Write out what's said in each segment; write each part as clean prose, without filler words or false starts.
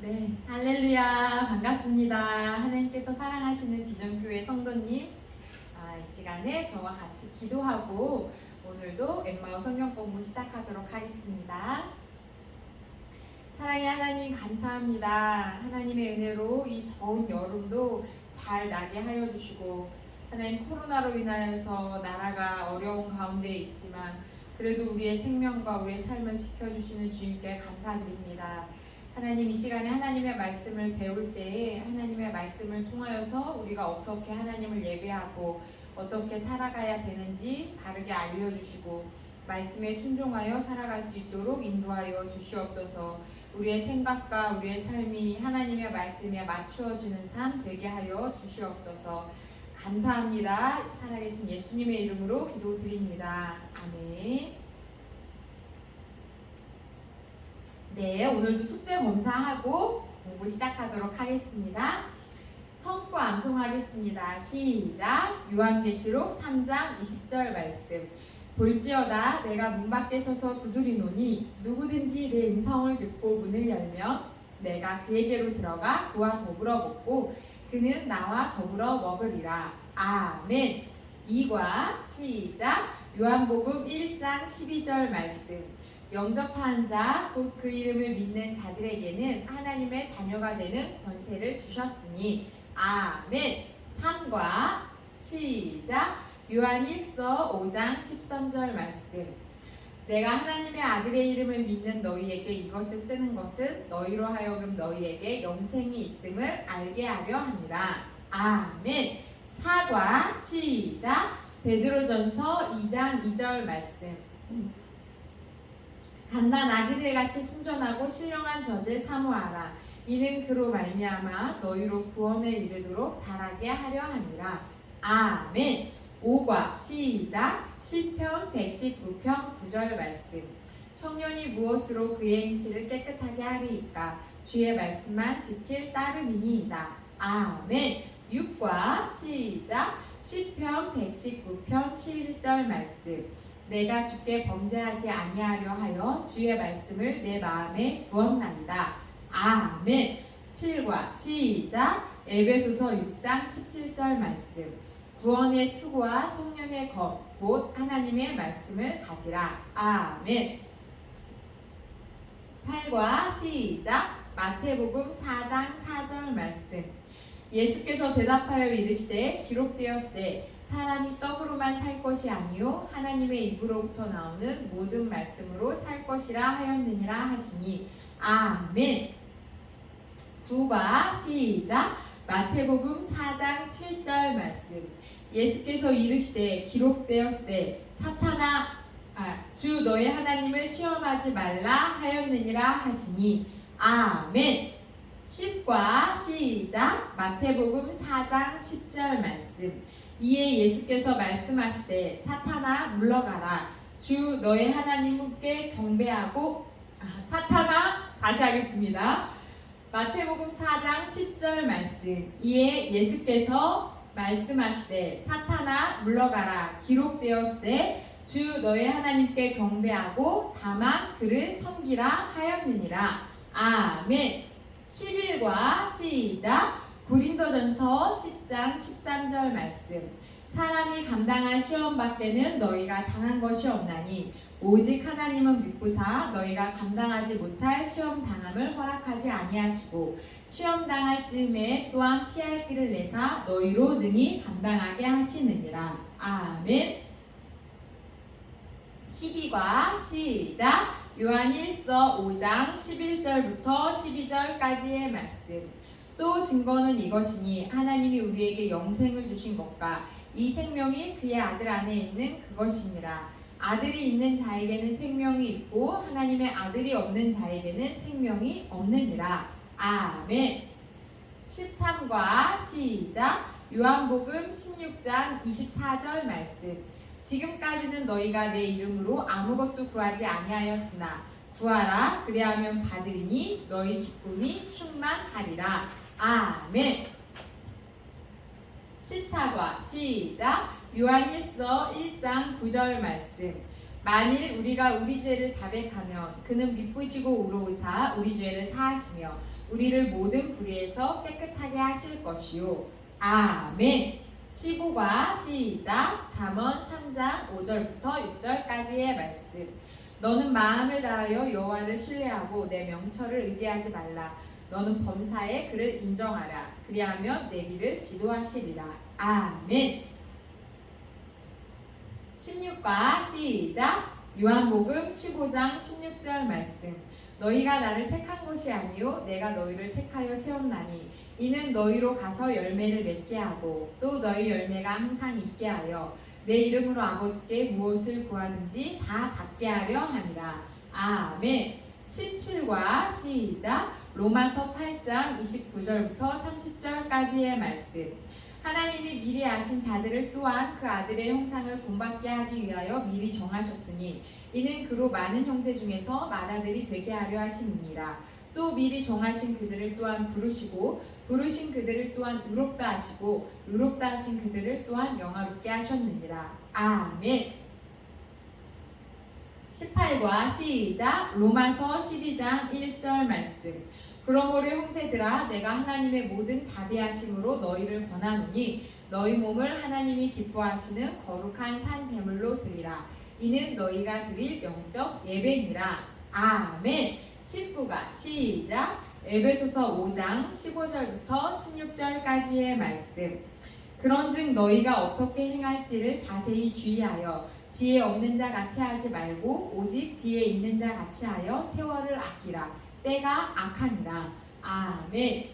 네, 할렐루야, 반갑습니다. 하나님께서 사랑하시는 비전교회 성도님, 이 시간에 저와 같이 기도하고 오늘도 엠마오 성경 공부 시작하도록 하겠습니다. 사랑의 하나님 감사합니다. 하나님의 은혜로 이 더운 여름도 잘 나게 하여 주시고, 하나님 코로나로 인하여서 나라가 어려운 가운데 있지만 그래도 우리의 생명과 우리의 삶을 지켜주시는 주님께 감사드립니다. 하나님, 이 시간에 하나님의 말씀을 배울 때에 하나님의 말씀을 통하여서 우리가 어떻게 하나님을 예배하고 어떻게 살아가야 되는지 바르게 알려주시고 말씀에 순종하여 살아갈 수 있도록 인도하여 주시옵소서. 우리의 생각과 우리의 삶이 하나님의 말씀에 맞추어지는 삶 되게 하여 주시옵소서. 감사합니다. 살아계신 예수님의 이름으로 기도드립니다. 아멘. 네, 오늘도 숙제 검사하고 공부 시작하도록 하겠습니다. 성구 암송하겠습니다. 시작! 요한계시록 3장 20절 말씀. 볼지어다 내가 문 밖에 서서 두드리노니 누구든지 내 음성을 듣고 문을 열면 내가 그에게로 들어가 그와 더불어 먹고 그는 나와 더불어 먹으리라. 아멘. 2과 시작! 요한복음 1장 12절 말씀. 영접한 자, 곧 그 이름을 믿는 자들에게는 하나님의 자녀가 되는 권세를 주셨으니. 아멘. 3과 시작! 요한 1서 5장 13절 말씀. 내가 하나님의 아들의 이름을 믿는 너희에게 이것을 쓰는 것은 너희로 하여금 너희에게 영생이 있음을 알게 하려 함이라. 아멘. 4과 시작! 베드로전서 2장 2절 말씀. 갓난 아기들같이 순전하고 신령한 젖을 사모하라. 이는 그로 말미암아 너희로 구원에 이르도록 자라게 하려 함이라. 아멘. 5과 시작! 시편 119편 9절 말씀. 청년이 무엇으로 그의 행실을 깨끗하게 하리이까? 주의 말씀만 지킬 따름이니이다. 아멘. 6과 시작! 시편 119편 11절 말씀. 내가 주께 범죄하지 아니하려 하여 주의 말씀을 내 마음에 두었나이다. 아멘. 7과 시작! 에베소서 6장 17절 말씀. 구원의 투구와 성령의 검, 곧 하나님의 말씀을 가지라. 아멘. 8과 시작! 마태복음 4장 4절 말씀. 예수께서 대답하여 이르시되 기록되었으되 사람이 떡으로만 살 것이 아니요 하나님의 입으로부터 나오는 모든 말씀으로 살 것이라 하였느니라 하시니. 아멘. 9과 시작! 마태복음 4장 7절 말씀. 예수께서 이르시되 기록되었으되 주 너의 하나님을 시험하지 말라 하였느니라 하시니. 아멘. 10과 시작! 마태복음 4장 10절 말씀. 이에 예수께서 말씀하시되 사탄아 물러가라. 주 너의 하나님께 경배하고 사탄아 다시 하겠습니다. 마태복음 4장 10절 말씀. 이에 예수께서 말씀하시되 사탄아 물러가라. 기록되었으되 주 너의 하나님께 경배하고 다만 그를 섬기라 하였느니라. 아멘. 11과 시작! 고린도전서 10장 13절 말씀. 사람이 감당할 시험 밖에는 너희가 당한 것이 없나니 오직 하나님은 믿고사 너희가 감당하지 못할 시험 당함을 허락하지 아니하시고 시험 당할 즈음에 또한 피할 길을 내사 너희로 능히 감당하게 하시느니라. 아멘. 12과 시작! 요한 1서 5장 11절부터 12절까지의 말씀. 또 증거는 이것이니 하나님이 우리에게 영생을 주신 것과 이 생명이 그의 아들 안에 있는 그것이니라. 아들이 있는 자에게는 생명이 있고 하나님의 아들이 없는 자에게는 생명이 없느니라. 아멘. 13과 시작! 요한복음 16장 24절 말씀. 지금까지는 너희가 내 이름으로 아무것도 구하지 아니하였으나 구하라 그리하면 받으리니 너희 기쁨이 충만하리라. 아멘. 14과 시작! 요한1서 1장 9절 말씀. 만일 우리가 우리 죄를 자백하면 그는 미쁘시고 의로우사 우리 죄를 사하시며 우리를 모든 불의에서 깨끗하게 하실 것이요. 아멘. 15과 시작. 잠언 3장 5절부터 6절까지의 말씀. 너는 마음을 다하여 여호와를 신뢰하고 내 명철을 의지하지 말라. 너는 범사에 그를 인정하라. 그리하면 내 길을 지도하시리라. 아멘. 16과 시작. 요한복음 15장 16절 말씀. 너희가 나를 택한 것이 아니요 내가 너희를 택하여 세웠나니 이는 너희로 가서 열매를 맺게 하고 또 너희 열매가 항상 있게 하여 내 이름으로 아버지께 무엇을 구하든지 다 받게 하려 함이라. 아멘. 17과 시작. 로마서 8장 29절부터 30절까지의 말씀. 하나님이 미리 아신 자들을 또한 그 아들의 형상을 본받게 하기 위하여 미리 정하셨으니 이는 그로 많은 형제 중에서 맏아들이 되게 하려 하심이니라. 또 미리 정하신 그들을 또한 부르시고 부르신 그들을 또한 의롭다 하시고 의롭다 하신 그들을 또한 영화롭게 하셨느니라. 아멘. 18과 시작. 로마서 12장 1절 말씀. 그러므로 형제들아 내가 하나님의 모든 자비하심으로 너희를 권하노니 너희 몸을 하나님이 기뻐하시는 거룩한 산 제물로 드리라. 이는 너희가 드릴 영적 예배니라. 아멘. 19가 시작. 에베소서 5장 15절부터 16절까지의 말씀. 그런즉 너희가 어떻게 행할지를 자세히 주의하여 지혜 없는 자 같이 하지 말고 오직 지혜 있는 자 같이 하여 세월을 아끼라. 때가 악하니라. 아멘.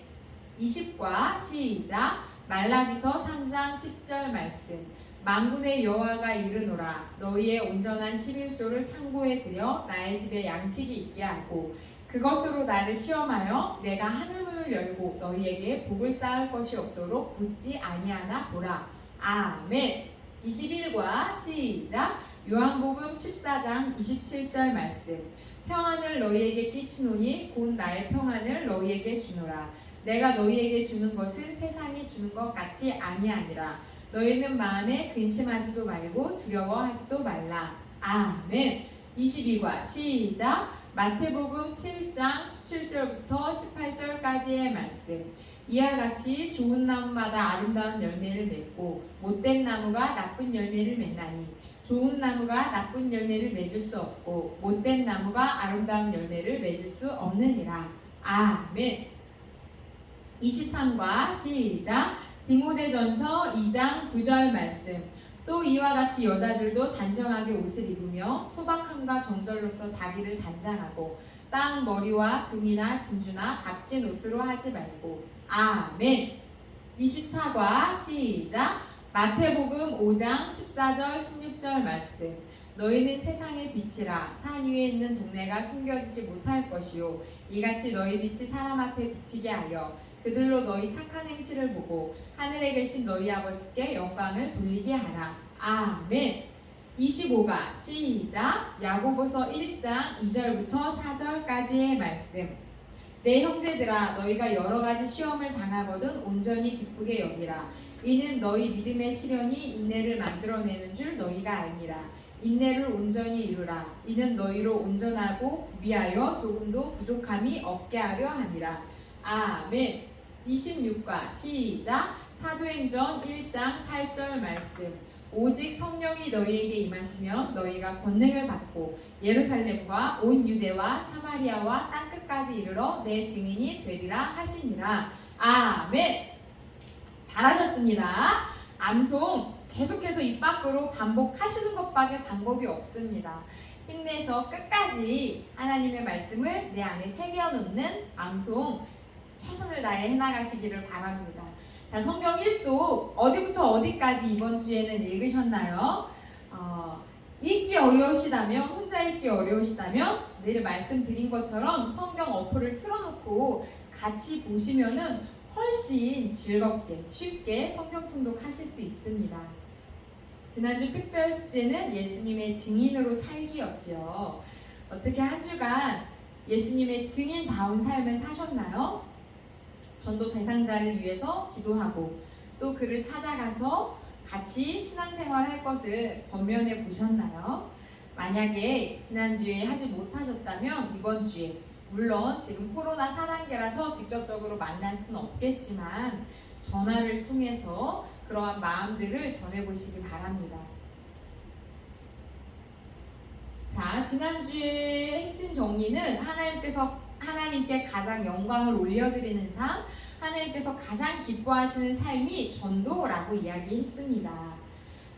20과 시작. 말라기서 3장 10절 말씀. 만군의 여호와가 이르노라. 너희의 온전한 11조를 창고에 들여 나의 집에 양식이 있게 하고 그것으로 나를 시험하여 내가 하늘문을 열고 너희에게 복을 쌓을 것이 없도록 붙지 아니하나 보라. 아멘. 21과 시작. 요한복음 14장 27절 말씀. 평안을 너희에게 끼치노니 곧 나의 평안을 너희에게 주노라. 내가 너희에게 주는 것은 세상이 주는 것 같이 아니하니라. 너희는 마음에 근심하지도 말고 두려워하지도 말라. 아멘. 22과 시작. 마태복음 7장 17절부터 18절까지의 말씀. 이와 같이 좋은 나무마다 아름다운 열매를 맺고 못된 나무가 나쁜 열매를 맺나니 좋은 나무가 나쁜 열매를 맺을 수 없고 못된 나무가 아름다운 열매를 맺을 수 없느니라. 아멘. 23과 시작. 디모데전서 2장 9절 말씀. 또 이와 같이 여자들도 단정하게 옷을 입으며 소박함과 정절로서 자기를 단장하고 땅 머리와 금이나 진주나 값진 옷으로 하지 말고. 아멘. 24과 시작. 마태복음 5장 14절 16절 말씀. 너희는 세상의 빛이라. 산 위에 있는 동네가 숨겨지지 못할 것이요 이같이 너희 빛이 사람 앞에 비치게 하여 그들로 너희 착한 행실을 보고 하늘에 계신 너희 아버지께 영광을 돌리게 하라. 아멘. 25가 시작. 야고보서 1장 2절부터 4절까지의 말씀. 내 형제들아 너희가 여러 가지 시험을 당하거든 온전히 기쁘게 여기라. 이는 너희 믿음의 시련이 인내를 만들어내는 줄 너희가 알미라. 인내를 온전히 이루라. 이는 너희로 온전하고 구비하여 조금도 부족함이 없게 하려 함이라. 아멘. 26과 시작. 사도행전 1장 8절 말씀. 오직 성령이 너희에게 임하시면 너희가 권능을 받고 예루살렘과 온 유대와 사마리아와 땅끝까지 이르러 내 증인이 되리라 하시니라. 아멘. 잘하셨습니다. 암송 계속해서 입 밖으로 반복하시는 것밖에 방법이 없습니다. 힘내서 끝까지 하나님의 말씀을 내 안에 새겨놓는 암송 최선을 다해 해나가시기를 바랍니다. 자, 성경 1도 어디부터 어디까지 이번 주에는 읽으셨나요? 읽기 어려우시다면, 혼자 읽기 어려우시다면 늘 말씀드린 것처럼 성경 어플을 틀어놓고 같이 보시면은 훨씬 즐겁게 쉽게 성경 통독하실 수 있습니다. 지난주 특별 숙제는 예수님의 증인으로 살기였죠. 어떻게 한 주간 예수님의 증인다운 삶을 사셨나요? 전도 대상자를 위해서 기도하고 또 그를 찾아가서 같이 신앙생활 할 것을 권면해 보셨나요? 만약에 지난주에 하지 못하셨다면 이번 주에 물론 지금 코로나 4단계라서 직접적으로 만날 수는 없겠지만 전화를 통해서 그러한 마음들을 전해보시기 바랍니다. 자, 지난주에 핵심 정리는 하나님께 가장 영광을 올려드리는 삶, 하나님께서 가장 기뻐하시는 삶이 전도라고 이야기했습니다.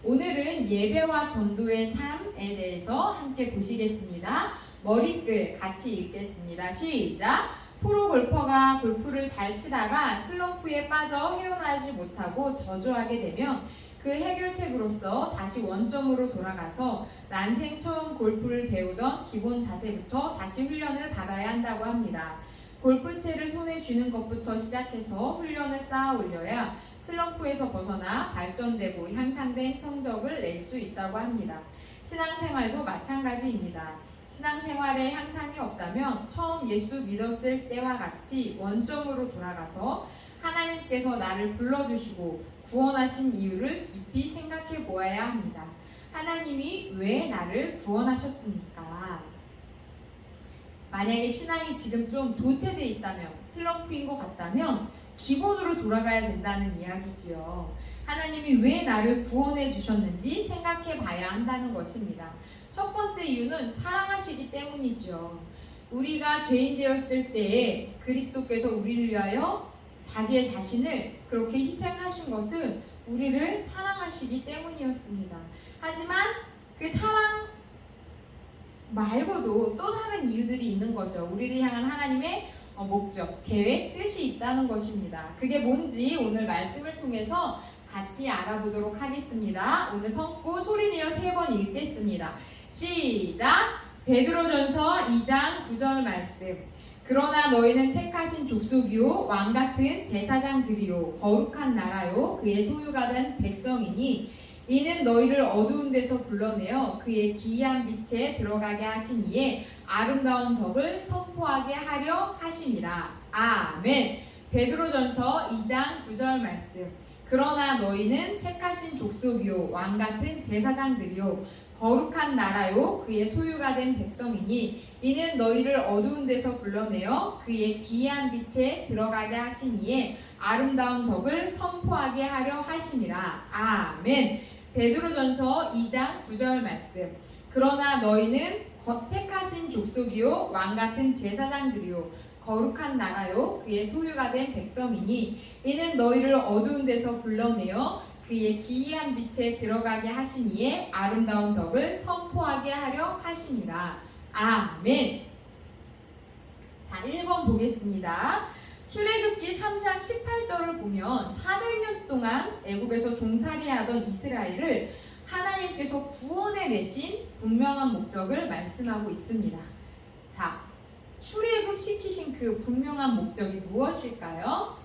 오늘은 예배와 전도의 삶에 대해서 함께 보시겠습니다. 머리글 같이 읽겠습니다. 시작! 프로 골퍼가 골프를 잘 치다가 슬럼프에 빠져 헤어나지 못하고 저조하게 되면 그 해결책으로서 다시 원점으로 돌아가서 난생 처음 골프를 배우던 기본 자세부터 다시 훈련을 받아야 한다고 합니다. 골프채를 손에 쥐는 것부터 시작해서 훈련을 쌓아 올려야 슬럼프에서 벗어나 발전되고 향상된 성적을 낼 수 있다고 합니다. 신앙생활도 마찬가지입니다. 신앙생활에 향상이 없다면 처음 예수 믿었을 때와 같이 원점으로 돌아가서 하나님께서 나를 불러주시고 구원하신 이유를 깊이 생각해 보아야 합니다. 하나님이 왜 나를 구원하셨습니까? 만약에 신앙이 지금 좀 도태되어 있다면, 슬럼프인 것 같다면 기본으로 돌아가야 된다는 이야기지요. 하나님이 왜 나를 구원해 주셨는지 생각해 봐야 한다는 것입니다. 첫 번째 이유는 사랑하시기 때문이죠. 우리가 죄인 되었을 때에 그리스도께서 우리를 위하여 자기의 자신을 그렇게 희생하신 것은 우리를 사랑하시기 때문이었습니다. 하지만 그 사랑 말고도 또 다른 이유들이 있는 거죠. 우리를 향한 하나님의 목적, 계획, 뜻이 있다는 것입니다. 그게 뭔지 오늘 말씀을 통해서 같이 알아보도록 하겠습니다. 오늘 성구 소리내어 3번 읽겠습니다. 시작! 베드로전서 2장 9절 말씀. 그러나 너희는 택하신 족속이요 왕같은 제사장들이요 거룩한 나라요 그의 소유가 된 백성이니 이는 너희를 어두운 데서 불러내어 그의 기이한 빛에 들어가게 하시니에 아름다운 덕을 선포하게 하려 하심이라. 아멘. 베드로전서 2장 9절 말씀. 그러나 너희는 택하신 족속이요 왕같은 제사장들이요 거룩한 나라요 그의 소유가 된 백성이니 이는 너희를 어두운 데서 불러내어 그의 기이한 빛에 들어가게 하시니에 아름다운 덕을 선포하게 하려 하심이라. 아멘. 베드로전서 2장 9절 말씀. 그러나 너희는 택하신 족속이요 왕같은 제사장들이요 거룩한 나라요 그의 소유가 된 백성이니 이는 너희를 어두운 데서 불러내어 그의 기이한 빛에 들어가게 하시니에 아름다운 덕을 선포하게 하려 하심이라. 아멘. 자, 1번 보겠습니다. 출애굽기 3장 18절을 보면 400년 동안 애굽에서 종살이하던 이스라엘을 하나님께서 구원해 내신 분명한 목적을 말씀하고 있습니다. 자, 출애굽 시키신 그 분명한 목적이 무엇일까요?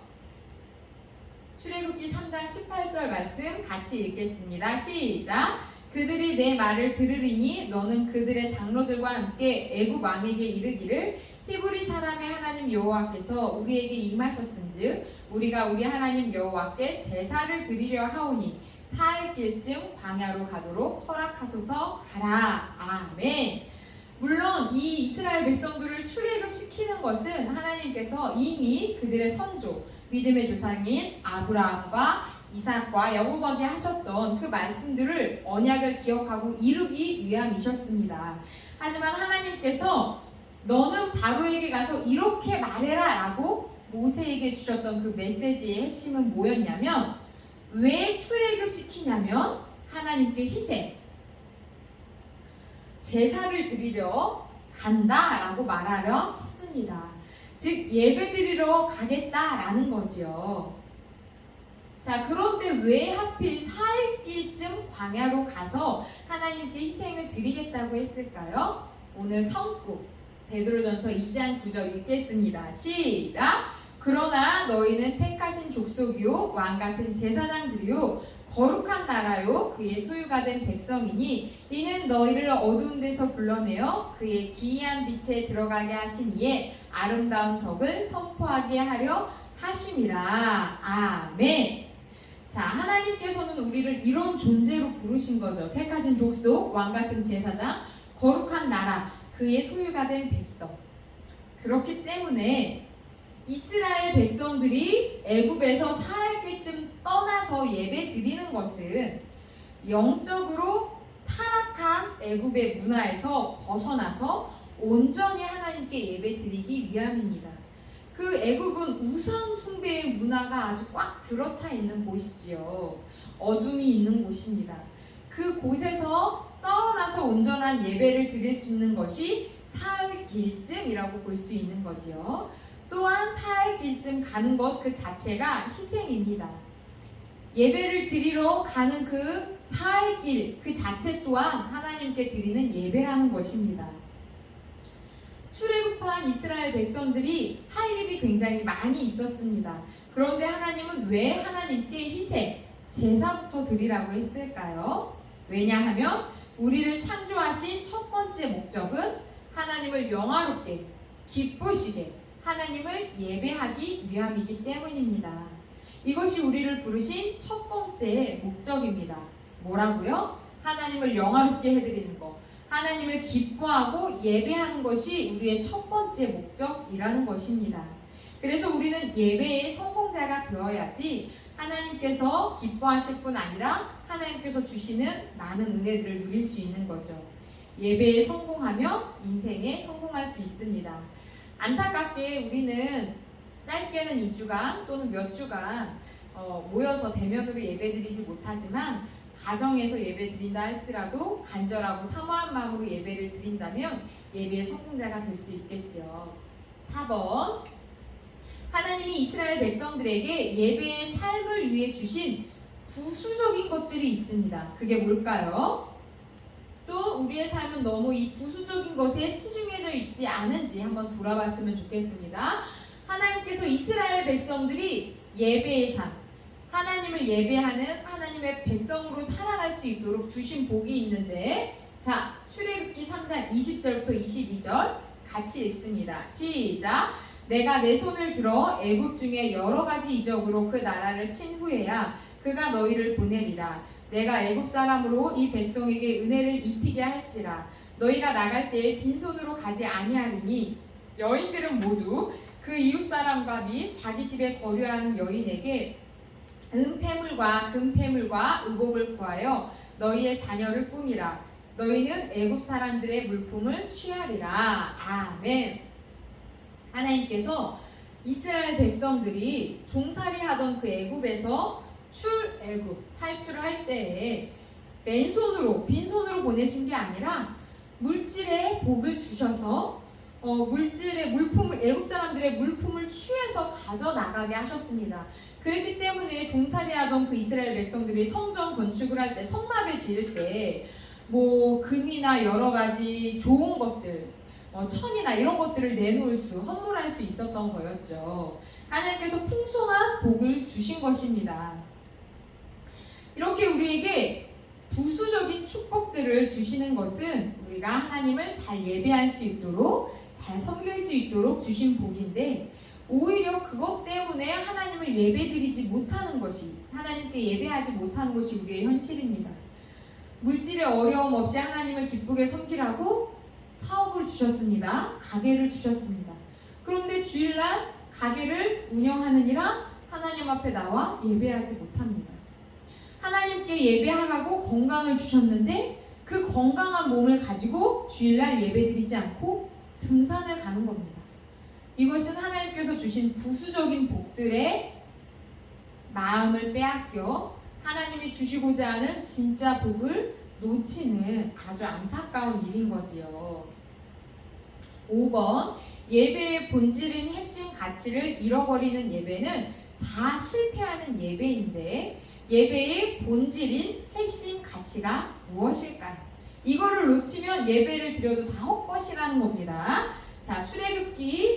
출애굽기 3장 18절 말씀 같이 읽겠습니다. 시작! 그들이 내 말을 들으리니 너는 그들의 장로들과 함께 애굽 왕에게 이르기를 히브리 사람의 하나님 여호와께서 우리에게 임하셨은즉 우리가 우리 하나님 여호와께 제사를 드리려 하오니 사흘길쯤 광야로 가도록 허락하소서 하라. 아멘. 물론 이 이스라엘 백성들을 출애굽시키는 것은 하나님께서 이미 그들의 선조 믿음의 조상인 아브라함과 이삭과 야곱에게 하셨던 그 말씀들을 언약을 기억하고 이루기 위함이셨습니다. 하지만 하나님께서 너는 바로에게 가서 이렇게 말해라 라고 모세에게 주셨던 그 메시지의 핵심은 뭐였냐면 왜 출애굽시키냐면 하나님께 희생, 제사를 드리려 간다라고 말하려 했습니다. 즉 예배드리러 가겠다라는 거지요. 자, 그런데 왜 하필 사흘길쯤 광야로 가서 하나님께 희생을 드리겠다고 했을까요? 오늘 성구 베드로전서 2장 9절 읽겠습니다. 시작! 그러나 너희는 택하신 족속이요 왕같은 제사장들이요 거룩한 나라요 그의 소유가 된 백성이니 이는 너희를 어두운 데서 불러내어 그의 기이한 빛에 들어가게 하시니에 아름다운 덕을 선포하게 하려 하심이라. 아멘. 자, 하나님께서는 우리를 이런 존재로 부르신 거죠. 택하신 족속, 왕같은 제사장, 거룩한 나라, 그의 소유가 된 백성. 그렇기 때문에 이스라엘 백성들이 애굽에서 사흘쯤 떠나서 예배 드리는 것은 영적으로 타락한 애굽의 문화에서 벗어나서 온전히 하나님께 예배 드리기 위함입니다. 그 애굽은 우상 숭배의 문화가 아주 꽉 들어차 있는 곳이지요. 어둠이 있는 곳입니다. 그 곳에서 떠나서 온전한 예배를 드릴 수 있는 것이 사흘길쯤이라고 볼 수 있는 거지요. 또한 사흘길쯤 가는 것 그 자체가 희생입니다. 예배를 드리러 가는 그 사흘길 그 자체 또한 하나님께 드리는 예배라는 것입니다. 출애굽한 이스라엘 백성들이 할 일이 굉장히 많이 있었습니다. 그런데 하나님은 왜 하나님께 희생, 제사부터 드리라고 했을까요? 왜냐하면 우리를 창조하신 첫 번째 목적은 하나님을 영화롭게, 기쁘시게 하나님을 예배하기 위함이기 때문입니다. 이것이 우리를 부르신 첫 번째 목적입니다. 뭐라고요? 하나님을 영화롭게 해드리는 것, 하나님을 기뻐하고 예배하는 것이 우리의 첫 번째 목적이라는 것입니다. 그래서 우리는 예배의 성공자가 되어야지 하나님께서 기뻐하실 뿐 아니라 하나님께서 주시는 많은 은혜들을 누릴 수 있는 거죠. 예배에 성공하면 인생에 성공할 수 있습니다. 안타깝게 우리는 짧게는 2주간 또는 몇 주간 모여서 대면으로 예배드리지 못하지만 가정에서 예배 드린다 할지라도 간절하고 사모한 마음으로 예배를 드린다면 예배의 성공자가 될 수 있겠죠. 4번, 하나님이 이스라엘 백성들에게 예배의 삶을 위해 주신 부수적인 것들이 있습니다. 그게 뭘까요? 또 우리의 삶은 너무 이 부수적인 것에 치중해져 있지 않은지 한번 돌아봤으면 좋겠습니다. 하나님께서 이스라엘 백성들이 예배의 삶, 하나님을 예배하는 하나님의 백성으로 살아갈 수 있도록 주신 복이 있는데, 자, 출애굽기 3장 20절부터 22절 같이 읽습니다. 시작! 내가 내 손을 들어 애굽 중에 여러 가지 이적으로 그 나라를 친 후에야 그가 너희를 보내리라. 내가 애굽 사람으로 이 백성에게 은혜를 입히게 할지라. 너희가 나갈 때에 빈손으로 가지 아니하리니 여인들은 모두 그 이웃 사람과 및 자기 집에 거류하는 여인에게 은폐물과 금폐물과 의복을 구하여 너희의 자녀를 꾸미라. 너희는 애굽 사람들의 물품을 취하리라. 아멘. 하나님께서 이스라엘 백성들이 종살이하던 그 애굽에서 출애굽 탈출을 할 때에 맨손으로 빈손으로 보내신 게 아니라 물질의 복을 주셔서 물질의 물품을 애굽 사람들의 물품을 취해서 가져 나가게 하셨습니다. 그렇기 때문에 종살이하던 그 이스라엘 백성들이 성전 건축을 할 때 성막을 지을 때 뭐 금이나 여러 가지 좋은 것들, 천이나 이런 것들을 내놓을 수, 헌물할 수 있었던 거였죠. 하나님께서 풍성한 복을 주신 것입니다. 이렇게 우리에게 부수적인 축복들을 주시는 것은 우리가 하나님을 잘 예배할 수 있도록, 잘 섬길 수 있도록 주신 복인데, 오히려 그것 때문에 하나님을 예배드리지 못하는 것이, 하나님께 예배하지 못하는 것이 우리의 현실입니다. 물질의 어려움 없이 하나님을 기쁘게 섬기라고 사업을 주셨습니다. 가게를 주셨습니다. 그런데 주일날 가게를 운영하느니라 하나님 앞에 나와 예배하지 못합니다. 하나님께 예배하라고 건강을 주셨는데 그 건강한 몸을 가지고 주일날 예배드리지 않고 등산을 가는 겁니다. 이것은 하나님께서 주신 부수적인 복들의 마음을 빼앗겨 하나님이 주시고자 하는 진짜 복을 놓치는 아주 안타까운 일인 거지요. 5번, 예배의 본질인 핵심 가치를 잃어버리는 예배는 다 실패하는 예배인데, 예배의 본질인 핵심 가치가 무엇일까요? 이거를 놓치면 예배를 드려도 다 헛것이라는 겁니다. 자, 출애굽기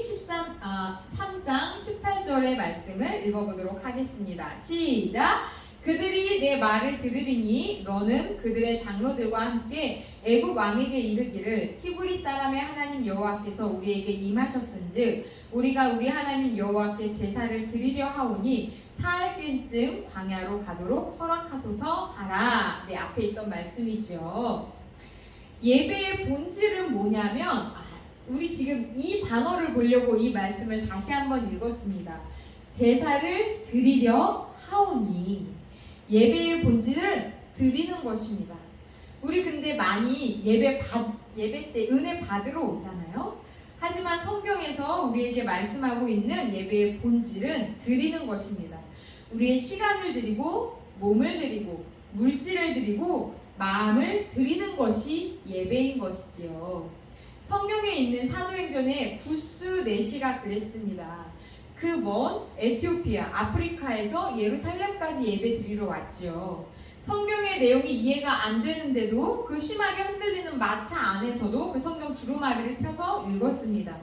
3장 18절의 말씀을 읽어보도록 하겠습니다. 시작! 그들이 내 말을 들으리니 너는 그들의 장로들과 함께 애굽 왕에게 이르기를 히브리 사람의 하나님 여호와께서 우리에게 임하셨은즉 우리가 우리 하나님 여호와께 제사를 드리려 하오니 사흘쯤 광야로 가도록 허락하소서 하라. 네, 앞에 있던 말씀이죠. 예배의 본질은 뭐냐면 우리 지금 이 단어를 보려고 이 말씀을 다시 한번 읽었습니다. 제사를 드리려 하오니. 예배의 본질은 드리는 것입니다. 우리 근데 많이 예배 때 은혜 받으러 오잖아요. 하지만 성경에서 우리에게 말씀하고 있는 예배의 본질은 드리는 것입니다. 우리의 시간을 드리고 몸을 드리고 물질을 드리고 마음을 드리는 것이 예배인 것이지요. 성경에 있는 사도행전의 구스 네시가 그랬습니다. 그 먼 에티오피아, 아프리카에서 예루살렘까지 예배 드리러 왔지요. 성경의 내용이 이해가 안 되는데도 그 심하게 흔들리는 마차 안에서도 그 성경 두루마리를 펴서 읽었습니다.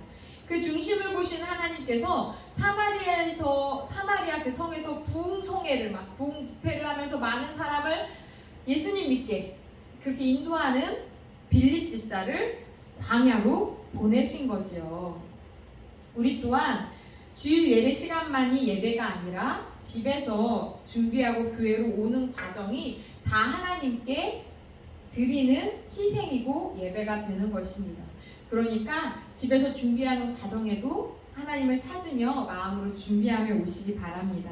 그 중심을 보신 하나님께서 사마리아 그 성에서 부흥성회를 부흥 집회를 하면서 많은 사람을 예수님 믿게 그렇게 인도하는 빌립 집사를 광야로 보내신 거지요. 우리 또한 주일 예배 시간만이 예배가 아니라 집에서 준비하고 교회로 오는 과정이 다 하나님께 드리는 희생이고 예배가 되는 것입니다. 그러니까 집에서 준비하는 과정에도 하나님을 찾으며 마음으로 준비하며 오시기 바랍니다.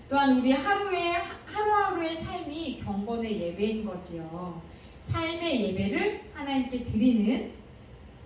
또한 우리 하루하루의 삶이 경건의 예배인 거지요. 삶의 예배를 하나님께 드리는,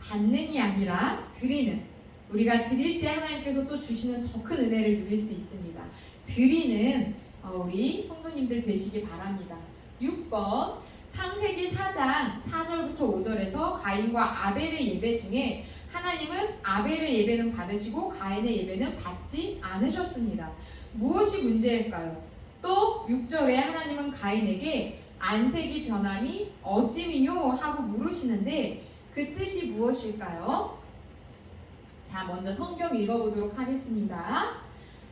받는이 아니라 드리는, 우리가 드릴 때 하나님께서 또 주시는 더 큰 은혜를 누릴 수 있습니다. 드리는 우리 성도님들 되시기 바랍니다. 6번 창세기 4장 4절부터 5절에서 가인과 아벨의 예배 중에 하나님은 아벨의 예배는 받으시고 가인의 예배는 받지 않으셨습니다. 무엇이 문제일까요? 또 6절에 하나님은 가인에게 안색이 변함이 어찌미뇨 하고 물으시는데 그 뜻이 무엇일까요? 자, 먼저 성경 읽어보도록 하겠습니다.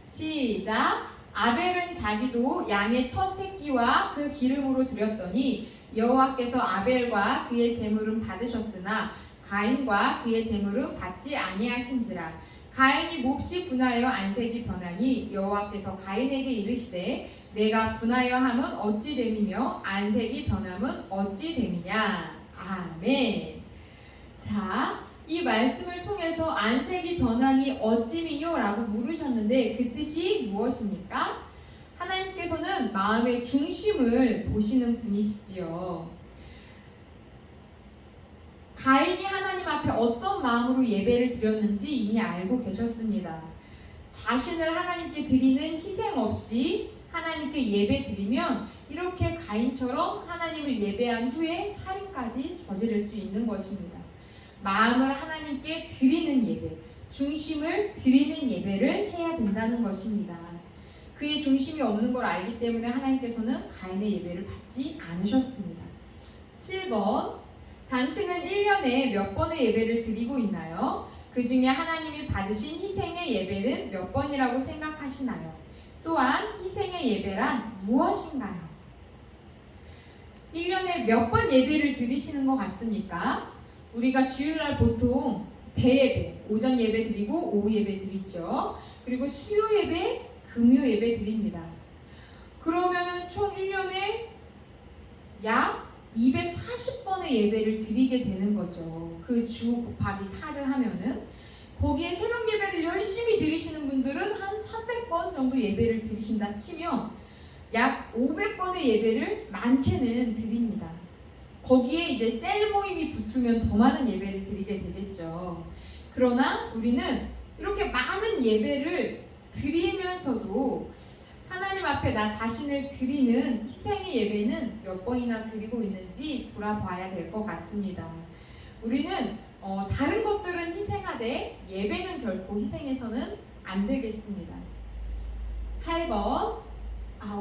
시작! 아벨은 자기도 양의 첫 새끼와 그 기름으로 드렸더니 여호와께서 아벨과 그의 제물은 받으셨으나 가인과 그의 제물은 받지 아니하신지라. 가인이 몹시 분하여 안색이 변하니 여호와께서 가인에게 이르시되 내가 분하여 함은 어찌 됨이며 안색이 변함은 어찌 됨이냐. 아멘. 자, 이 말씀을 통해서 안색이 변하니 어찌미뇨 라고 물으셨는데 그 뜻이 무엇입니까? 하나님께서는 마음의 중심을 보시는 분이시지요. 가인이 하나님 앞에 어떤 마음으로 예배를 드렸는지 이미 알고 계셨습니다. 자신을 하나님께 드리는 희생 없이 하나님께 예배 드리면 이렇게 가인처럼 하나님을 예배한 후에 살인까지 저지를 수 있는 것입니다. 마음을 하나님께 드리는 예배, 중심을 드리는 예배를 해야 된다는 것입니다. 그의 중심이 없는 걸 알기 때문에 하나님께서는 가인의 예배를 받지 않으셨습니다. 7번 당신은 1년에 몇 번의 예배를 드리고 있나요? 그 중에 하나님이 받으신 희생의 예배는 몇 번이라고 생각하시나요? 또한 희생의 예배란 무엇인가요? 1년에 몇 번 예배를 드리시는 것 같습니까? 우리가 주일날 보통 대예배, 오전 예배 드리고 오후 예배 드리죠. 그리고 수요 예배, 금요 예배 드립니다. 그러면은 총 1년에 약 240번의 예배를 드리게 되는 거죠. 그 주 곱하기 4를 하면은 거기에 새벽 예배를 열심히 드리시는 분들은 한 300번 정도 예배를 드리신다 치면 약 500번의 예배를 많게는 드립니다. 거기에 이제 셀 모임이 붙으면 더 많은 예배를 드리게 되겠죠. 그러나 우리는 이렇게 많은 예배를 드리면서도 하나님 앞에 나 자신을 드리는 희생의 예배는 몇 번이나 드리고 있는지 돌아봐야 될 것 같습니다. 우리는 다른 것들은 희생하되 예배는 결코 희생해서는 안 되겠습니다. 8번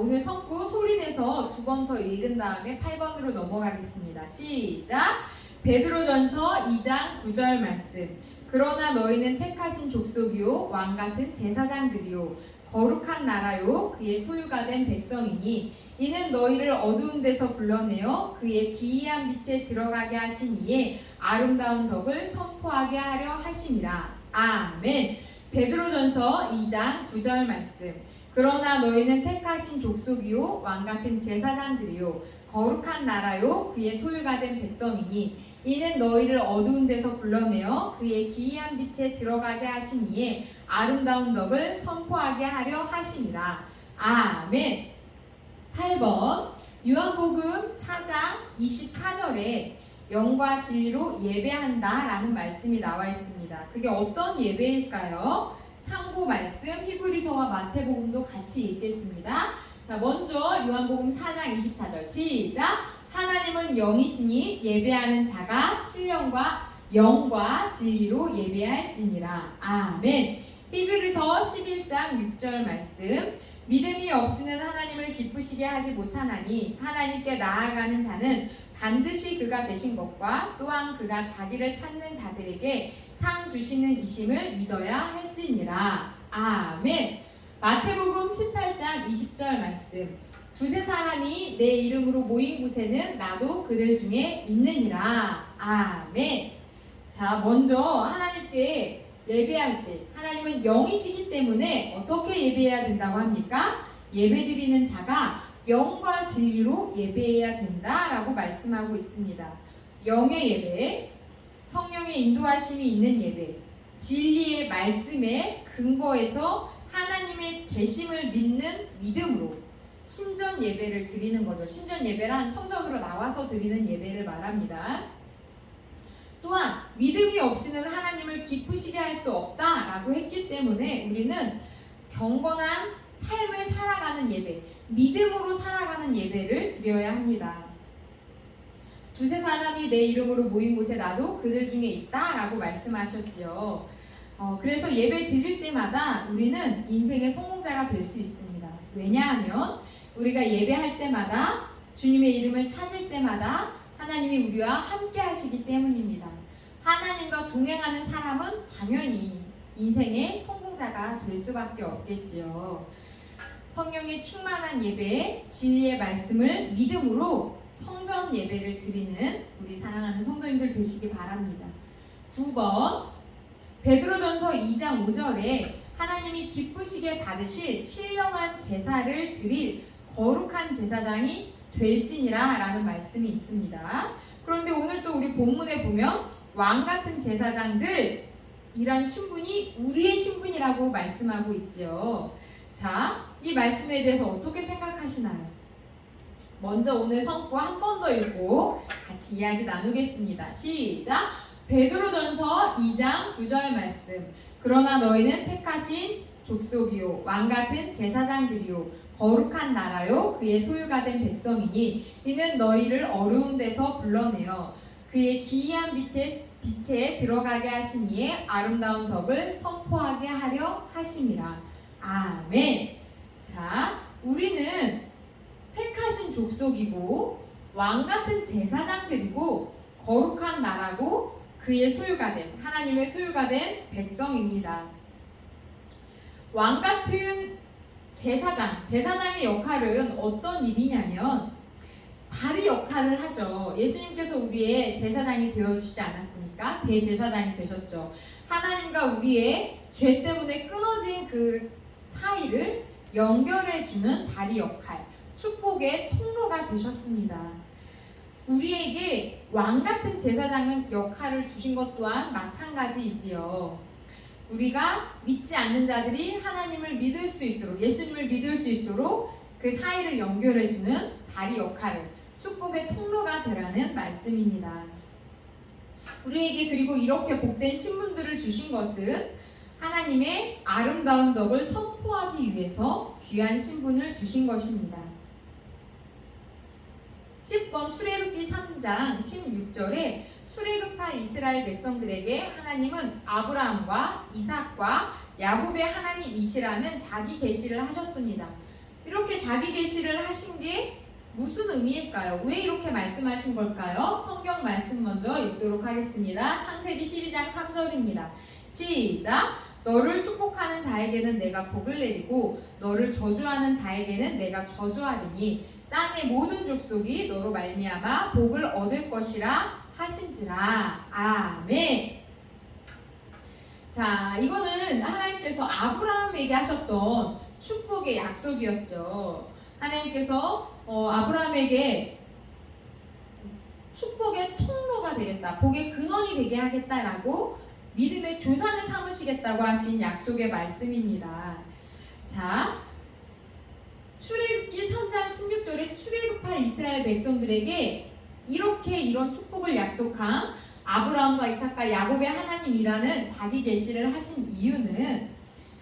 오늘 성구 소리내서 2번 더 읽은 다음에 8번으로 넘어가겠습니다. 시작! 베드로전서 2장 9절 말씀. 그러나 너희는 택하신 족속이요 왕같은 제사장들이요 거룩한 나라요 그의 소유가 된 백성이니 이는 너희를 어두운 데서 불러내어 그의 기이한 빛에 들어가게 하신 이에 아름다운 덕을 선포하게 하려 하심이라. 아멘. 베드로전서 2장 9절 말씀. 그러나 너희는 택하신 족속이요 왕같은 제사장들이요 거룩한 나라요 그의 소유가 된 백성이니 이는 너희를 어두운 데서 불러내어 그의 기이한 빛에 들어가게 하시니에 아름다운 덕을 선포하게 하려 하심이라. 아멘. 8번 요한복음 4장 24절에 영과 진리로 예배한다 라는 말씀이 나와 있습니다. 그게 어떤 예배일까요? 참고 말씀 히브리서와 마태복음도 같이 읽겠습니다. 자, 먼저 요한복음 4장 24절 시작. 하나님은 영이시니 예배하는 자가 신령과 영과 진리로 예배할지니라. 아멘. 히브리서 11장 6절 말씀. 믿음이 없이는 하나님을 기쁘시게 하지 못하나니 하나님께 나아가는 자는 반드시 그가 되신 것과 또한 그가 자기를 찾는 자들에게 상 주시는 이심을 믿어야 할지니라. 아멘. 마태복음 18장 20절 말씀. 두세 사람이 내 이름으로 모인 곳에는 나도 그들 중에 있느니라. 아멘. 자, 먼저 하나님께 예배할 때 하나님은 영이시기 때문에 어떻게 예배해야 된다고 합니까? 예배드리는 자가 영과 진리로 예배해야 된다라고 말씀하고 있습니다. 영의 예배, 성령의 인도하심이 있는 예배, 진리의 말씀에 근거해서 하나님의 계심을 믿는 믿음으로 신전 예배를 드리는 거죠. 신전 예배란 성전으로 나와서 드리는 예배를 말합니다. 또한 믿음이 없이는 하나님을 기쁘시게 할 수 없다라고 했기 때문에 우리는 경건한 삶을 살아가는 예배, 믿음으로 살아가는 예배를 드려야 합니다. 두세 사람이 내 이름으로 모인 곳에 나도 그들 중에 있다라고 말씀하셨지요. 그래서 예배 드릴 때마다 우리는 인생의 성공자가 될 수 있습니다. 왜냐하면 우리가 예배할 때마다 주님의 이름을 찾을 때마다 하나님이 우리와 함께 하시기 때문입니다. 하나님과 동행하는 사람은 당연히 인생의 성공자가 될 수밖에 없겠지요. 성령의 충만한 예배에 진리의 말씀을 믿음으로 성전 예배를 드리는 우리 사랑하는 성도님들 되시기 바랍니다. 9번 베드로전서 2장 5절에 하나님이 기쁘시게 받으실 신령한 제사를 드릴 거룩한 제사장이 될지니라 라는 말씀이 있습니다. 그런데 오늘 또 우리 본문에 보면 왕같은 제사장들 이런 신분이 우리의 신분이라고 말씀하고 있지요. 자, 이 말씀에 대해서 어떻게 생각하시나요? 먼저 오늘 성구 한 번 더 읽고 같이 이야기 나누겠습니다. 시작! 베드로전서 2장 9절 말씀. 그러나 너희는 택하신 족속이요 왕같은 제사장들이요 거룩한 나라요 그의 소유가 된 백성이니 이는 너희를 어려운 데서 불러내어 그의 기이한 빛에 들어가게 하시니에 아름다운 덕을 선포하게 하려 하심이라. 아멘. 자, 우리는 택하신 족속이고 왕같은 제사장들이고 거룩한 나라고 그의 소유가 된 하나님의 소유가 된 백성입니다. 왕같은 제사장의 역할은 어떤 일이냐면 다리 역할을 하죠. 예수님께서 우리의 제사장이 되어주시지 않았습니까? 대제사장이 되셨죠. 하나님과 우리의 죄 때문에 끊어진 그 사이를 연결해주는 다리 역할, 축복의 통로가 되셨습니다. 우리에게 왕같은 제사장 역할을 주신 것 또한 마찬가지이지요. 우리가 믿지 않는 자들이 하나님을 믿을 수 있도록, 예수님을 믿을 수 있도록 그 사이를 연결해주는 다리 역할을, 축복의 통로가 되라는 말씀입니다. 우리에게 그리고 이렇게 복된 신분들을 주신 것은 하나님의 아름다운 덕을 선포하기 위해서 귀한 신분을 주신 것입니다. 10번 출애굽기 3장 16절에 출애굽한 이스라엘 백성들에게 하나님은 아브라함과 이삭과 야곱의 하나님이시라는 자기 계시를 하셨습니다. 이렇게 자기 계시를 하신 게 무슨 의미일까요? 왜 이렇게 말씀하신 걸까요? 성경 말씀 먼저 읽도록 하겠습니다. 창세기 12장 3절입니다. 시작! 너를 축복하는 자에게는 내가 복을 내리고 너를 저주하는 자에게는 내가 저주하리니 땅의 모든 족속이 너로 말미암아 복을 얻을 것이라 하신지라. 아멘. 자, 이거는 하나님께서 아브라함에게 하셨던 축복의 약속이었죠. 하나님께서 아브라함에게 축복의 통로가 되겠다, 복의 근원이 되게 하겠다라고 믿음의 조상을 삼으시겠다고 하신 약속의 말씀입니다. 자, 출애굽기 3장 16절에 출애굽할 이스라엘 백성들에게 이렇게 이런 축복을 약속한 아브라함과 이삭과 야곱의 하나님이라는 자기 계시를 하신 이유는,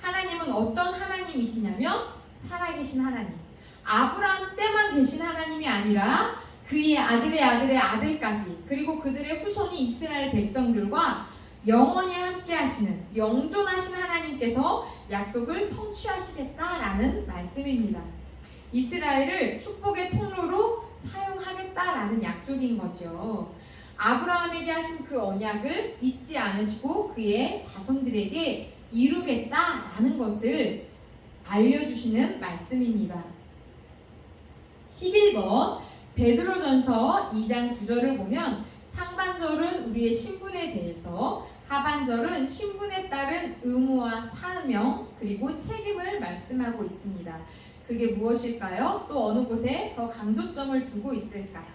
하나님은 어떤 하나님이시냐면 살아계신 하나님, 아브라함 때만 계신 하나님이 아니라 그의 아들의 아들의 아들까지, 그리고 그들의 후손이 이스라엘 백성들과 영원히 함께 하시는 영존하신 하나님께서 약속을 성취하시겠다라는 말씀입니다. 이스라엘을 축복의 통로로 사용하겠다라는 약속인 거죠. 아브라함에게 하신 그 언약을 잊지 않으시고 그의 자손들에게 이루겠다라는 것을 알려주시는 말씀입니다. 11번 베드로전서 2장 9절을 보면 상반절은 우리의 신분에 대해서, 하반절은 신분에 따른 의무와 사명 그리고 책임을 말씀하고 있습니다. 그게 무엇일까요? 또 어느 곳에 더 강조점을 두고 있을까요?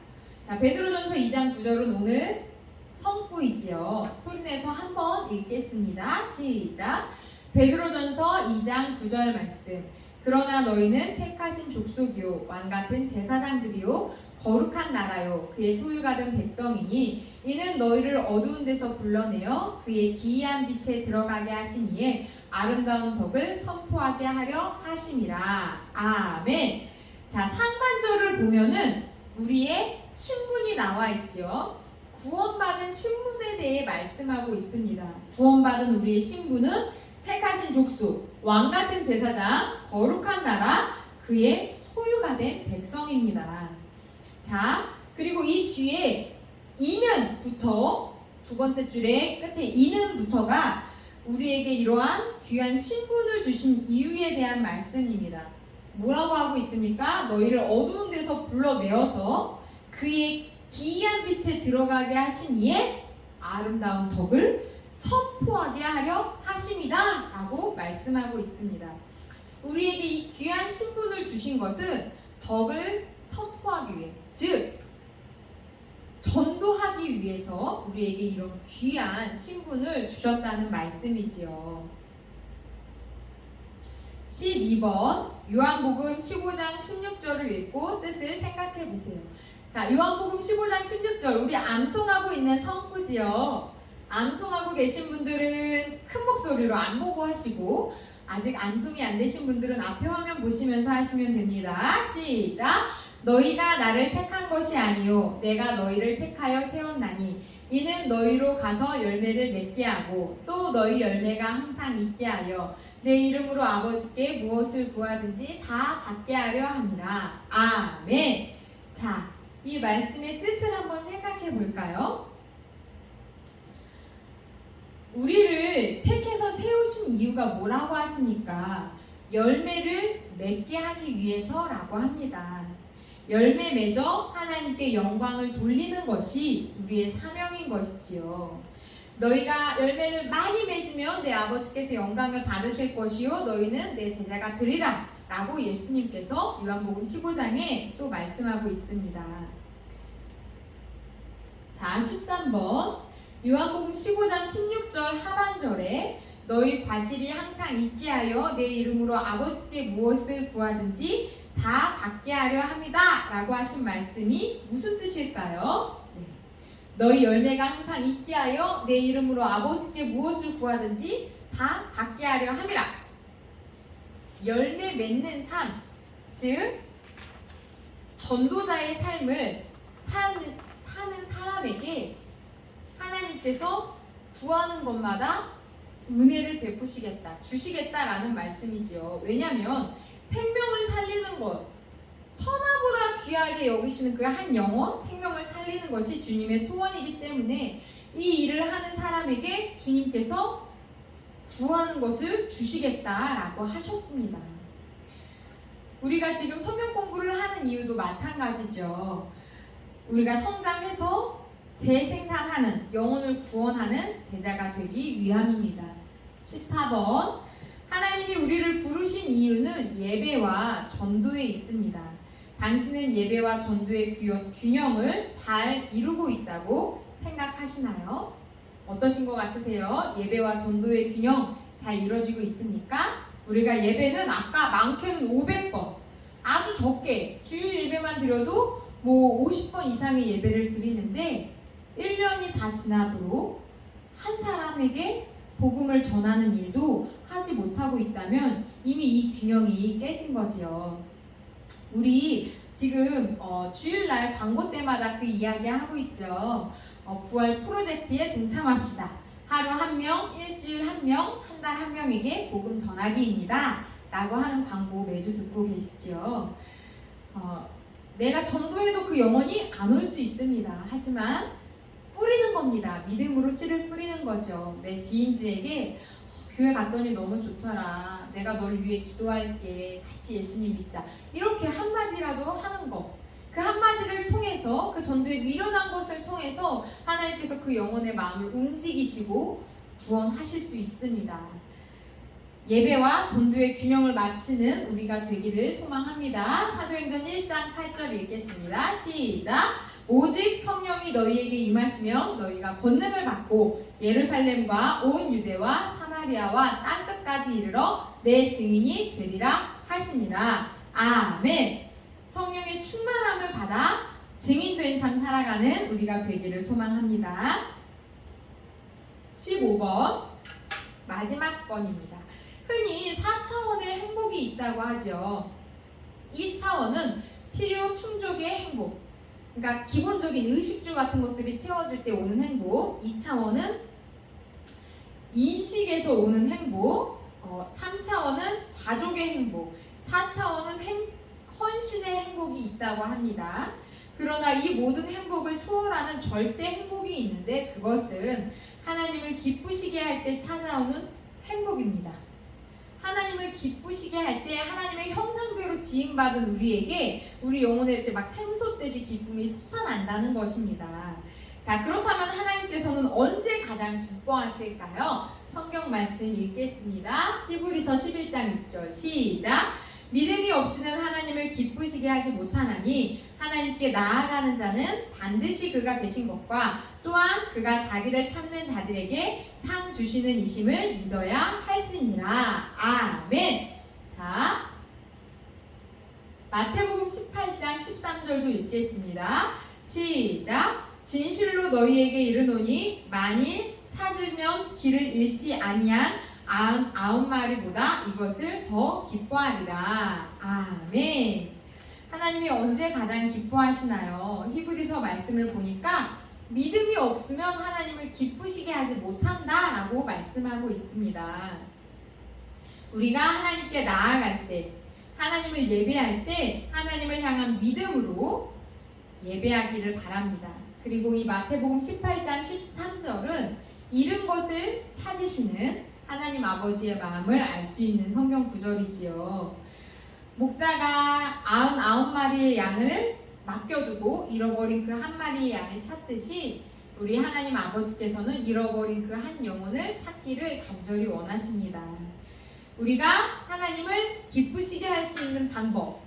자, 베드로전서 2장 9절은 오늘 성구이지요. 소리내서 한번 읽겠습니다. 시작. 베드로전서 2장 9절 말씀. 그러나 너희는 택하신 족속이요 왕같은 제사장들이요 거룩한 나라요 그의 소유가 된 백성이니 이는 너희를 어두운 데서 불러내어 그의 기이한 빛에 들어가게 하시니에 아름다운 덕을 선포하게 하려 하심이라. 아멘. 자, 상반절을 보면은 우리의 신분이 나와 있죠. 구원받은 신분에 대해 말씀하고 있습니다. 구원받은 우리의 신분은 택하신 족속, 왕같은 제사장, 거룩한 나라, 그의 소유가 된 백성입니다. 자, 그리고 이 뒤에 이는부터, 두 번째 줄의 끝에 이는부터가 우리에게 이러한 귀한 신분을 주신 이유에 대한 말씀입니다. 뭐라고 하고 있습니까? 너희를 어두운 데서 불러내어서 그의 기이한 빛에 들어가게 하신 이의 아름다운 덕을 선포하게 하려 하심이다 라고 말씀하고 있습니다. 우리에게 이 귀한 신분을 주신 것은 덕을 선포하기 위해, 즉 전도하기 위해서 우리에게 이런 귀한 신분을 주셨다는 말씀이지요. 12번 요한복음 15장 16절을 읽고 뜻을 생각해 보세요. 자, 요한복음 15장 16절 우리 암송하고 있는 성구지요. 암송하고 계신 분들은 큰 목소리로 안 보고 하시고, 아직 암송이 안 되신 분들은 앞에 화면 보시면서 하시면 됩니다. 시작. 너희가 나를 택한 것이 아니요 내가 너희를 택하여 세웠나니 이는 너희로 가서 열매를 맺게 하고 또 너희 열매가 항상 있게 하여 내 이름으로 아버지께 무엇을 구하든지 다 받게 하려 함이라. 아멘. 자, 이 말씀의 뜻을 한번 생각해 볼까요? 우리를 택해서 세우신 이유가 뭐라고 하십니까? 열매를 맺게 하기 위해서라고 합니다. 열매 맺어 하나님께 영광을 돌리는 것이 우리의 사명인 것이지요. 너희가 열매를 많이 맺으면 내 아버지께서 영광을 받으실 것이요 너희는 내 제자가 되리라 라고 예수님께서 요한복음 15장에 또 말씀하고 있습니다. 자, 13번 요한복음 15장 16절 하반절에 너희 과실이 항상 있게 하여 내 이름으로 아버지께 무엇을 구하든지 다 받게 하려 합니다 라고 하신 말씀이 무슨 뜻일까요? 네. 너희 열매가 항상 있게 하여 내 이름으로 아버지께 무엇을 구하든지 다 받게 하려 함이라. 열매 맺는 삶, 즉 전도자의 삶을 사는 사람에게 하나님께서 구하는 것마다 은혜를 베푸시겠다, 주시겠다라는 말씀이지요. 왜냐하면 생명을 살리는 것, 천하보다 귀하게 여기시는 그 한 영혼, 생명을 살리는 것이 주님의 소원이기 때문에 이 일을 하는 사람에게 주님께서 구하는 것을 주시겠다라고 하셨습니다. 우리가 지금 성경 공부를 하는 이유도 마찬가지죠. 우리가 성장해서 재생산하는, 영혼을 구원하는 제자가 되기 위함입니다. 14번 하나님이 우리를 부르신 이유는 예배와 전도에 있습니다. 당신은 예배와 전도의 균형을 잘 이루고 있다고 생각하시나요? 어떠신 것 같으세요? 예배와 전도의 균형 잘 이루어지고 있습니까? 우리가 예배는 아까 많게는 500번, 아주 적게 주일 예배만 드려도 뭐 50번 이상의 예배를 드리는데 1년이 다 지나도록 한 사람에게 복음을 전하는 일도 하지 못하고 있다면 이미 이 균형이 깨진 거지요. 우리 지금 주일날 광고 때마다 그 이야기 하고 있죠. 부활 프로젝트에 동참합시다. 하루 한 명, 일주일 한 명, 한 달 한 명에게 복음 전하기입니다. 라고 하는 광고 매주 듣고 계시죠. 내가 전도해도 그 영혼이 안 올 수 있습니다. 하지만 뿌리는 겁니다. 믿음으로 씨를 뿌리는 거죠. 내 지인들에게 교회 갔더니 너무 좋더라. 내가 널 위해 기도할게. 같이 예수님 믿자. 이렇게 한마디라도 하는 것. 그 한마디를 통해서 그 전도에 미련한 것을 통해서 하나님께서 그 영혼의 마음을 움직이시고 구원하실 수 있습니다. 예배와 전도의 균형을 맞추는 우리가 되기를 소망합니다. 사도행전 1장 8절 읽겠습니다. 시작! 오직 성령이 너희에게 임하시면 너희가 권능을 받고 예루살렘과 온 유대와 사마리아와 땅끝까지 이르러 내 증인이 되리라 하시니라. 아멘. 성령의 충만함을 받아 증인된 삶 살아가는 우리가 되기를 소망합니다. 15번 마지막 번입니다. 흔히 4차원의 행복이 있다고 하죠. 1차원은 필요 충족의 행복, 그러니까 기본적인 의식주 같은 것들이 채워질 때 오는 행복. 2차원은 인식에서 오는 행복. 3차원은 자족의 행복. 4차원은 헌신의 행복이 있다고 합니다. 그러나 이 모든 행복을 초월하는 절대 행복이 있는데 그것은 하나님을 기쁘시게 할 때 찾아오는 행복입니다. 하나님을 기쁘시게 할 때 하나님의 형상대로 지음받은 우리에게 우리 영혼에 이렇게 막 샘솟듯이 기쁨이 솟아난다는 것입니다. 자, 그렇다면 하나님께서는 언제 가장 기뻐하실까요? 성경 말씀 읽겠습니다. 히브리서 11장 6절 시작! 믿음이 없이는 하나님을 기쁘시게 하지 못하나니 하나님께 나아가는 자는 반드시 그가 계신 것과 또한 그가 자기를 찾는 자들에게 상 주시는 이심을 믿어야 할지니라. 아멘. 자, 마태복음 18장 13절도 읽겠습니다. 시작. 진실로 너희에게 이르노니 만일 찾으면 길을 잃지 아니한 99마리보다 이것을 더 기뻐하리라. 아멘. 하나님이 언제 가장 기뻐하시나요? 히브리서 말씀을 보니까 믿음이 없으면 하나님을 기쁘시게 하지 못한다라고 말씀하고 있습니다. 우리가 하나님께 나아갈 때, 하나님을 예배할 때 하나님을 향한 믿음으로 예배하기를 바랍니다. 그리고 이 마태복음 18장 13절은 잃은 것을 찾으시는 하나님 아버지의 마음을 알 수 있는 성경 구절이지요. 목자가 99마리의 양을 맡겨두고 잃어버린 그 한 마리의 양을 찾듯이 우리 하나님 아버지께서는 잃어버린 그 한 영혼을 찾기를 간절히 원하십니다. 우리가 하나님을 기쁘시게 할 수 있는 방법,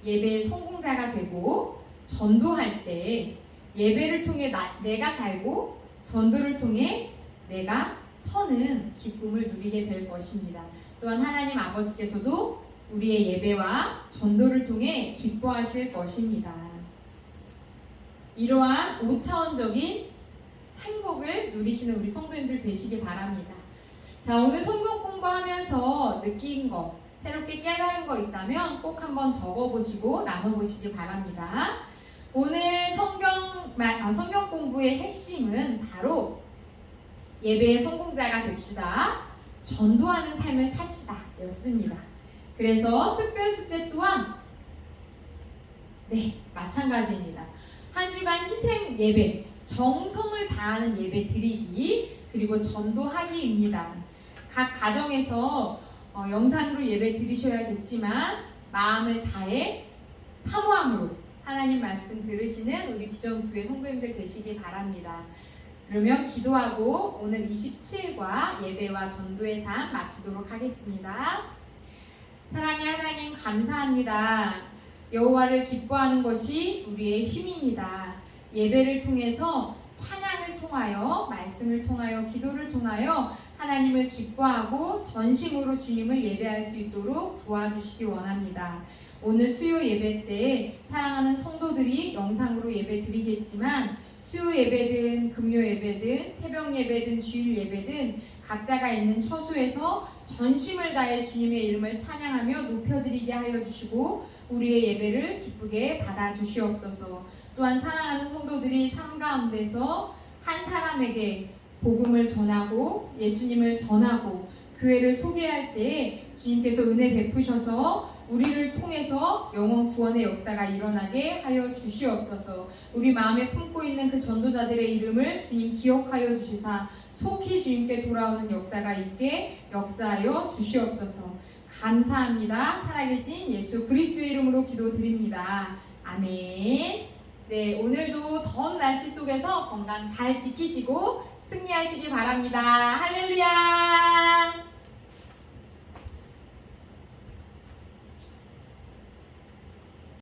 예배의 성공자가 되고 전도할 때 예배를 통해 내가 살고 전도를 통해 내가 서는 기쁨을 누리게 될 것입니다. 또한 하나님 아버지께서도 우리의 예배와 전도를 통해 기뻐하실 것입니다. 이러한 5차원적인 행복을 누리시는 우리 성도님들 되시기 바랍니다. 자, 오늘 성경 공부하면서 느낀 거, 새롭게 깨달은 거 있다면 꼭 한번 적어보시고 나눠보시기 바랍니다. 오늘 성경 공부의 핵심은 바로 예배의 성공자가 됩시다. 전도하는 삶을 삽시다. 였습니다. 그래서 특별숙제 또한 마찬가지입니다. 한 주간 희생 예배, 정성을 다하는 예배 드리기, 그리고 전도하기입니다. 각 가정에서 영상으로 예배 드리셔야겠지만 마음을 다해 사모함으로 하나님 말씀 들으시는 우리 비전교회 성도님들 되시기 바랍니다. 그러면 기도하고 오늘 27일과 예배와 전도의 삶 마치도록 하겠습니다. 사랑의 하나님 감사합니다. 여호와를 기뻐하는 것이 우리의 힘입니다. 예배를 통해서 찬양을 통하여 말씀을 통하여 기도를 통하여 하나님을 기뻐하고 전심으로 주님을 예배할 수 있도록 도와주시기 원합니다. 오늘 수요 예배 때 사랑하는 성도들이 영상으로 예배 드리겠지만 수요 예배든 금요 예배든 새벽 예배든 주일 예배든 각자가 있는 처소에서 전심을 다해 주님의 이름을 찬양하며 높여드리게 하여 주시고 우리의 예배를 기쁘게 받아 주시옵소서. 또한 사랑하는 성도들이 삶 가운데서 한 사람에게 복음을 전하고 예수님을 전하고 교회를 소개할 때 주님께서 은혜 베푸셔서 우리를 통해서 영원 구원의 역사가 일어나게 하여 주시옵소서. 우리 마음에 품고 있는 그 전도자들의 이름을 주님 기억하여 주시사 속히 주님께 돌아오는 역사가 있게 역사하여 주시옵소서. 감사합니다. 살아계신 예수 그리스도의 이름으로 기도드립니다. 아멘. 네, 오늘도 더운 날씨 속에서 건강 잘 지키시고 승리하시기 바랍니다. 할렐루야.